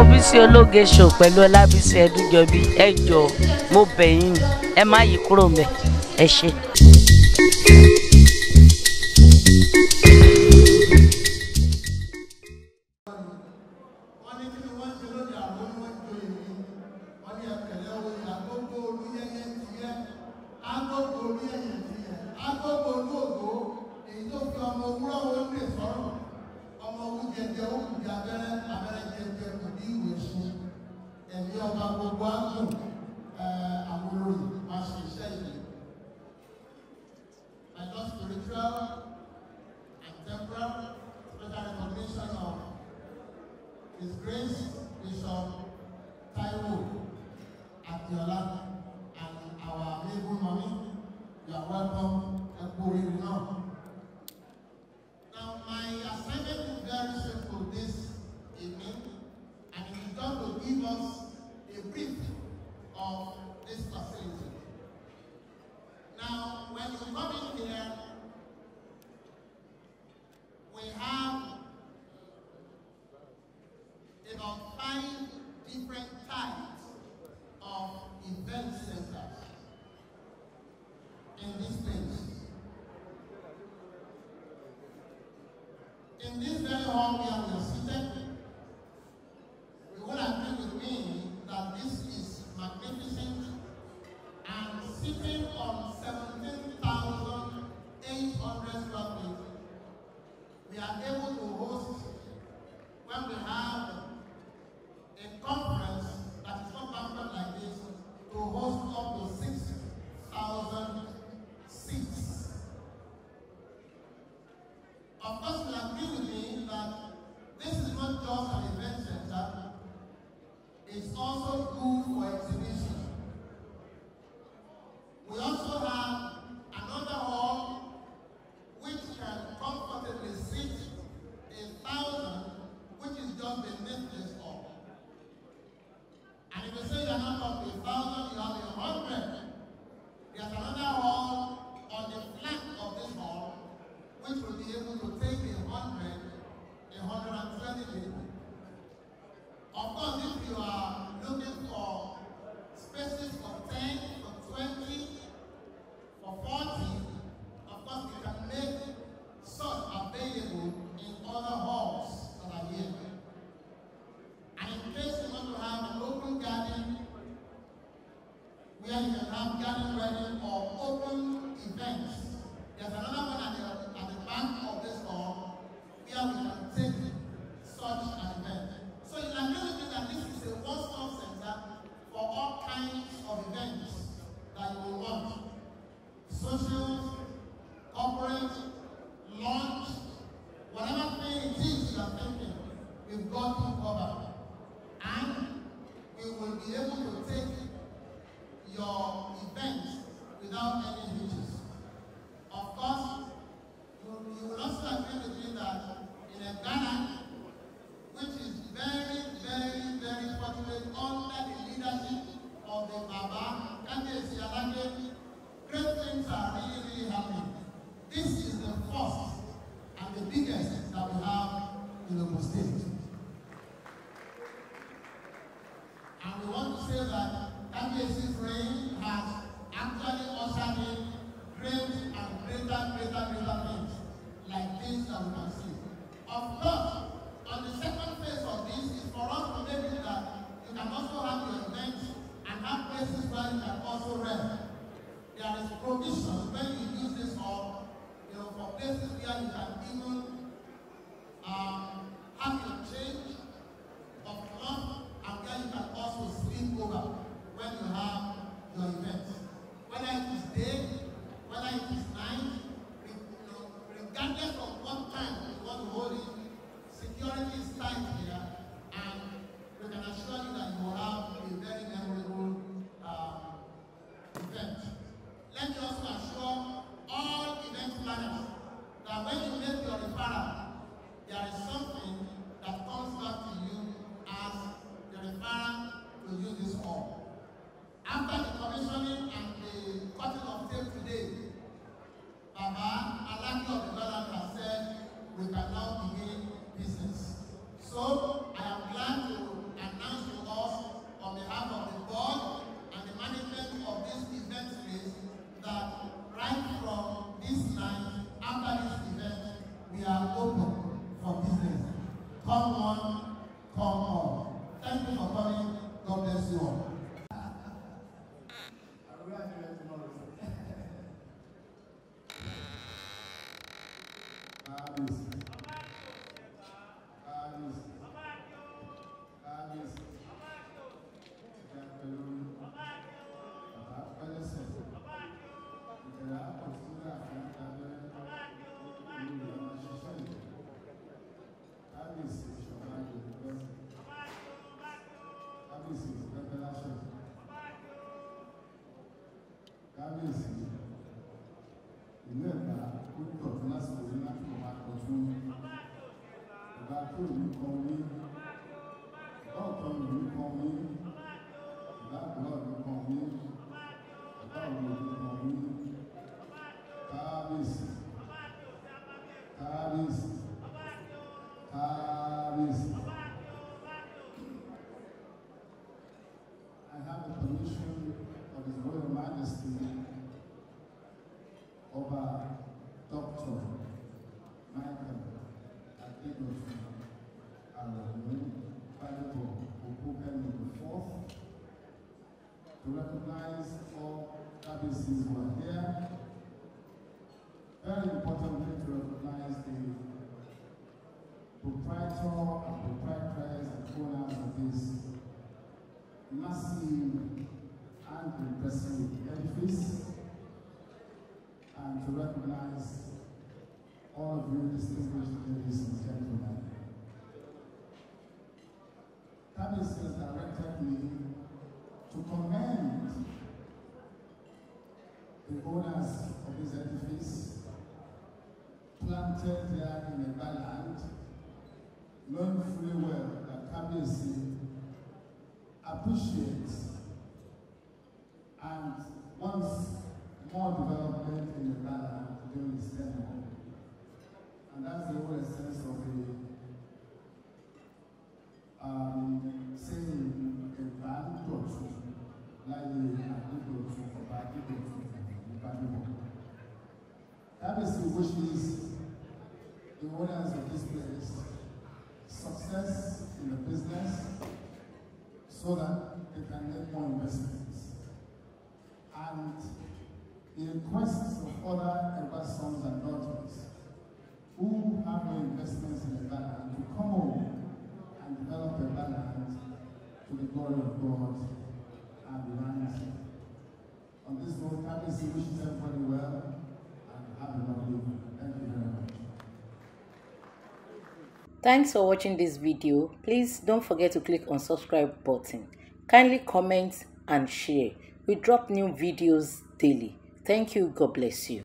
wo Bísí Ológe show pẹ̀lú Ọlábísí Ẹdújọbí ẹ jọ̀ọ́ mo bẹ̀ yín ẹ má yí kúrò ńbẹ̀ ẹ ṣé. His Grace Bishop Taiwo Akiola and our able mommy, you are welcome and now. Now my assignment is very simple this evening, and it is just to give us a brief of this facility. Now when you come in here, we have about 5 different types of event centers in this place. In this very hall where we are seated, you will agree with me that this is magnificent, and sitting on 17,800 square feet, we are able to host, when we have a conference that is not pampered like this, to host up to 6,000 seats. Of course, you agree with me that this is not just an event center, it's also good for exhibition. We also have another hall which can comfortably seat 1,000, which is just beneath this hall. And if you say you're not up to 1,000, you have 100. There's another hall on the flank of this hall, which will be able to take 120 people. Of course, if you are looking for spaces for 10, for 20, for 40, of course, you can make such available in other halls that are here. And in case you want to have an open garden, where you can have garden wedding or open events, there's another one at the back of this hall where we can take such an event. So you can really think that this is a one-stop center for all kinds of events that you will want. Social, corporate, lunch, whatever thing it is you are thinking, we've got to cover. And we will be able to take your event without any hitches. Of course, you will also agree with me that in a Ghana, which is very, very, very fortunate under the leadership of the Baba, Kandesi Alake, great things are really, really happening. This is the first and the biggest that we have in Ogun State. And we want to say that Kandesi's reign has actually ushered in great and greater things, like things that we can see. Of course, on the second phase of this is for us to make it that you can also have your events and have places where you can also rent. There is provision when you use this hall, for places where you can even have your change of cloth, and where you can also sleep over when you have your event. Whether it is day, whether it is night, regardless of what time you want to hold it, security is tight here, and we can assure you that you will have a very memorable event. Let me also assure all event planners that when you make your referral, there is something that comes back to you as the referral to use this hall. After the commissioning and the cutting of tape today, Baba Alaki of the Garland has said we can now begin business. So I am glad to announce one, come all. Thank you for coming. God bless you all. I have the permission of His Royal Majesty over Dr. Michael Adegosu Aroni, Valuable Okuben IV, to recognize all KBCs who are here. Very importantly, to recognize the proprietor and proprietors and owners of this massive and impressive edifice, and to recognize all of you distinguished ladies and gentlemen. KBC has directed me to commend the owners of this edifice, planted here in a land, knowing fully well that KBC appreciates and wants more development in the land during its tenure. And that's the whole essence of the saying a band to like KBC wishes the owners of this place success in the business so that they can get more investments. And in requests of other elder sons and daughters who have no investments in the land to come home and develop the land to the glory of God and humanity. On this note, KBC wishes everybody well and have a lovely evening. Thank you very much. Thanks for watching this video. Please don't forget to click on subscribe button. Kindly comment and share. We drop new videos daily. Thank you. God bless you.